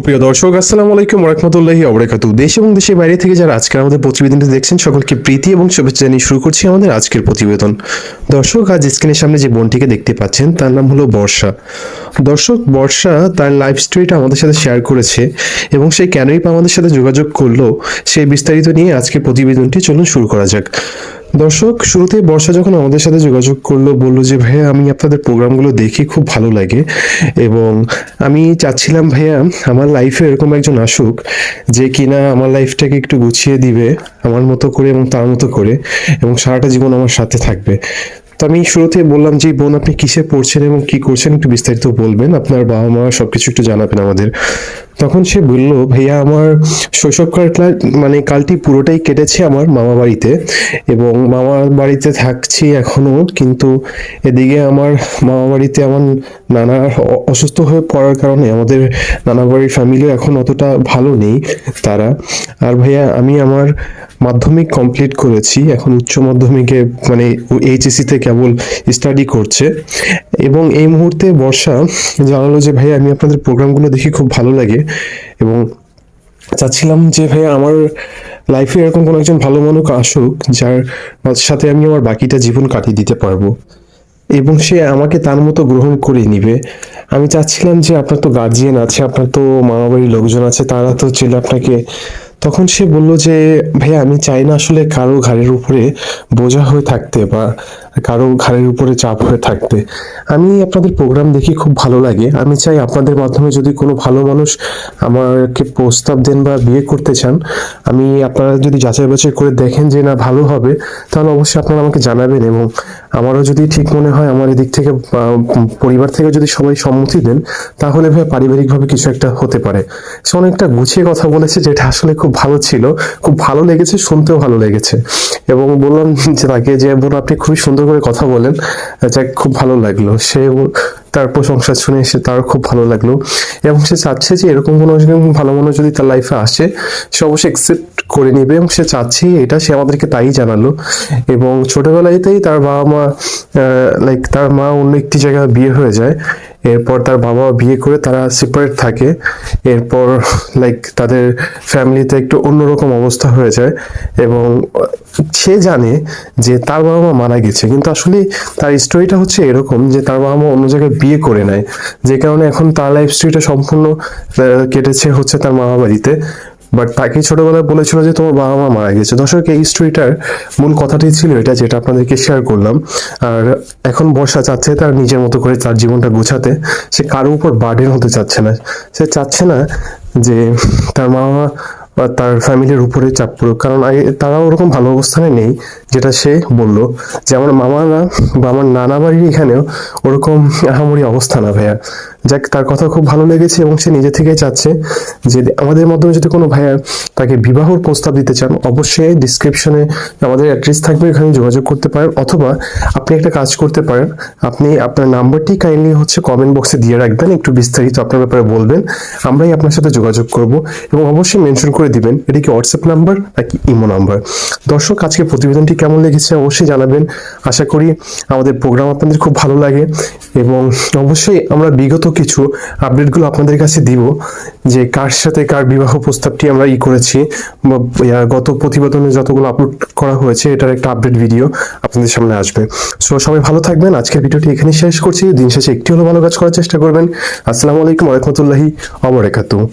প্রিয় দর্শক, আসসালামু আলাইকুম ওয়া রাহমাতুল্লাহি ওয়া বারাকাতুহু। দেশ এবং দেশের বাইরে থেকে যারা আজকের আমাদের প্রতিবেদনটি দেখছেন সকলকে প্রীতি এবং শুভেচ্ছা জানিয়ে শুরু করছি আমাদের আজকের প্রতিবেদন। দর্শক, আজ স্ক্রিনের সামনে যে বোনটিকে দেখতে পাচ্ছেন তার নাম হলো বর্ষা। দর্শক, বর্ষা তার লাইফ স্টোরিটা আমাদের সাথে শেয়ার করেছে এবং সে কেনই বা আমাদের সাথে যোগাযোগ করলো সেই বিস্তারিত নিয়ে আজকের প্রতিবেদনটি চলুন শুরু করা যাক। দর্শক, শুরুতেই বর্ষা যখন আমাদের সাথে যোগাযোগ করলো, বললো যে ভাইয়া আমি আপনাদের প্রোগ্রামগুলো দেখি, খুব ভালো লাগে এবং আমি চাচ্ছিলাম ভাইয়া আমার লাইফে এরকম একজন আসুক যে কিনা আমার লাইফটাকে একটু গুছিয়ে দিবে আমার মতো করে এবং তার মতো করে, এবং সারাটা জীবন আমার সাথে থাকবে। তো আমি শুরুতে বললাম যে বোন, আপনি কিসে পড়ছেন এবং কি করছেন একটু বিস্তারিত বলবেন, আপনার বাবা মা সবকিছু একটু জানাবেন আমাদের। তখন সে বলল, ভাইয়া আমার শৈশবকাল কালটি পুরোটাই কেটেছে আমার মামা বাড়িতে এবং মামার বাড়িতে থাকছি এখনো, কিন্তু এদিকে আমার মামা বাড়িতে আমার নানা অসুস্থ হয়ে পড়ার কারণে আমাদের নানা বাড়ির ফ্যামিলিও এখন অতটা ভালো নেই তারা। আর ভাইয়া আমি আমার মাধ্যমিক কমপ্লিট করেছি, এখন উচ্চ মাধ্যমিকে এইচএসসিতে কেবল স্টাডি করছে। এবং এই মুহূর্তে বর্ষা জানালো যে ভাইয়া আমি আপনাদের প্রোগ্রামগুলো দেখি, খুব ভালো লাগে এবং চাচ্ছিলাম যে ভাইয়া আমার লাইফে এরকম কোনো একজন ভালো মানুষ আসুক যার সাথে আমি আমার বাকিটা জীবন কাটিয়ে দিতে পারবো এবং সে আমাকে তার মতো গ্রহণ করে নিবে। আমি চাচ্ছিলাম যে আপনার তো গার্জিয়ান আছে, আপনার তো মামা বাড়ির লোকজন আছে, তারা তো ছিল আপনাকে। তখন সে বলল যে ভাইয়া আমি চাই না আসলে কারো ঘাড়ের উপরে বোঝা হয়ে থাকতে বা কারো ঘাড়ের উপরে চাপ হয়ে থাকতে। আমি আপনাদের প্রোগ্রাম দেখি, খুব ভালো লাগে। আমি চাই আপনাদের মাধ্যমে যদি কোনো ভালো মানুষ আমাকে প্রস্তাব দেন বা বিয়ে করতে চান, আমি আপনারা যদি যাচাই বাছাই করে দেখেন যে না ভালো হবে, তাহলে অবশ্যই আপনারা আমাকে জানাবেন। এবং আমারও যদি ঠিক মনে হয়, আমার এদিক থেকে পরিবার থেকে যদি সবাই সম্মতি দেন, তাহলে ভাই পারিবারিকভাবে কিছু একটা হতে পারে। সে অনেকটা গুছিয়ে কথা বলেছে, যেটা আসলে খুব ভালো ছিল, খুব ভালো লেগেছে, শুনতেও ভালো লেগেছে। এবং বললাম যে তাকে যে বোন আপনি খুবই সুন্দর করে কথা বলেন, যা খুব ভালো লাগলো। সে তার প্রশংসা শুনে সে তার খুব ভালো লাগলো এবং সে চাচ্ছে যে এরকম কোনো ভালো মানুষ যদি তার লাইফে আসে, সে অবশ্যই অ্যাকসেপ্ট করে নেবে এবং সে চাচ্ছে এটা, সে আমাদেরকে তাই জানালো। এবং ছোটবেলাতেই তার বাবা মা তার মা অন্য একটি জায়গায় বিয়ে হয়ে যায়, এরপর তার বাবা বিয়ে করে তারা সেপারেট থাকে। এরপর তাদের ফ্যামিলিতে একটু অন্যরকম অবস্থা হয়ে যায় এবং সে জানে যে তার বাবা মা মারা গেছে, কিন্তু আসলে তার স্টোরিটা হচ্ছে এরকম যে তার বাবা মা অন্য জায়গায় বিয়ে করে নেয়, যে কারণে এখন তার লাইফ স্টোরিটা সম্পূর্ণ কেটেছে হচ্ছে তার মামা বাড়িতে। বাট তাকে ছোটবেলায় বলেছিল যে তোমার বাবা মা মারা গেছে। দর্শক, এই স্টোরিটার মূল কথাটি ছিল এটা, যেটা আপনাদেরকে শেয়ার করলাম। আর এখন বর্ষা চাচ্ছে তার নিজের মতো করে তার জীবনটা গোছাতে। সে কারোর উপর বার্ডেন হতে চাচ্ছে না, সে চাচ্ছে না যে তার মা বা তার ফ্যামিলির উপরে চাপ পড়ুক, কারণ তারা ওরকম ভালো অবস্থানে নেই যেটা সে বলল। যে আমার মামারা বা আমার নানা বাড়ির এখানেও ওরকম আহামরি অবস্থা না ভাইয়া। যাক, তার কথা খুব ভালো লেগেছে এবং সে নিজে থেকেই চাচ্ছে যে আমাদের মাধ্যমে যদি কোনো ভাইয়া তাকে বিবাহর প্রস্তাব দিতে চান, অবশ্যই ডিসক্রিপশনে আমাদের অ্যাড্রেস থাকবে, এখানে যোগাযোগ করতে পারেন। অথবা আপনি একটা কাজ করতে পারেন, আপনি আপনার নাম্বারটি কাইন্ডলি হচ্ছে কমেন্ট বক্সে দিয়ে রাখবেন, একটু বিস্তারিত আপনার ব্যাপারে বলবেন, আমরাই আপনার সাথে যোগাযোগ করব। এবং অবশ্যই মেনশন করে দিবেন এটা কি হোয়াটসঅ্যাপ নাম্বার নাকি ইমো নাম্বার। দর্শক, আজকে প্রতিবেদনটি কেমন লেগেছে অবশ্যই জানাবেন। আশা করি আমাদের প্রোগ্রাম আপনাদের খুব ভালো লাগে এবং অবশ্যই আমরা বিগত কিছু আপডেটগুলো আপনাদের কাছে দিব, যে কার সাথে কার বিবাহ প্রস্তাবটি আমরা করেছি, গত প্রতিবেদনে যতগুলো আপলোড করা হয়েছে এটার একটা আপডেট ভিডিও আপনাদের সামনে আসবে। সো সবাই ভালো থাকবেন। আজকের ভিডিওটি এখানে শেষ করছি। দিন শেষে একটি হলো ভালো কাজ করার চেষ্টা করবেন। আসসালামু আলাইকুম ওয়া রাহমাতুল্লাহি ওয়া বারাকাতুহু।